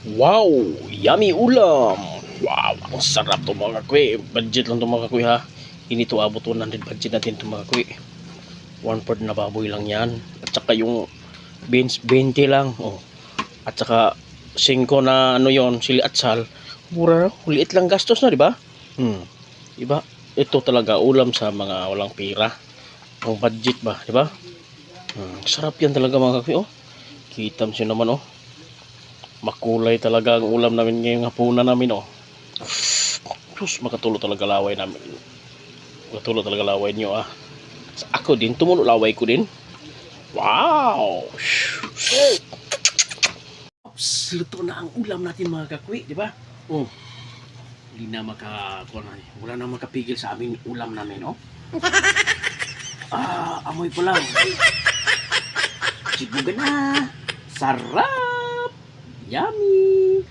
Wow! Yummy ulam! Wow! Ang sarap to mga kakwi. Budget lang to mga kakwi ha. Hindi to abot 100 budget natin to mga kakwi. 1/4 na baboy lang yan. At saka yung beans 20 lang. Oh. At saka 5 na ano yon sili at sal. Mura na. Liit lang gastos na, di ba? Diba? Ito talaga ulam sa mga walang pera. Ang budget ba, di ba? Sarap yan talaga mga kakwi. Oh. Kitam siya naman oh. Makulay talaga ang ulam namin ngayong hapunan namin oh. Sus, makatulo talaga laway namin. Makatulo talaga laway niyo ah. Sa ako din, tumulo laway ko din. Wow! Ops, luto na ang ulam natin mga kakwi, di ba? Oh. Hindi na wala na makapigil sa aming ulam namin, oh. Amoy pa lang. Sibugan na. Sarap! Yummy!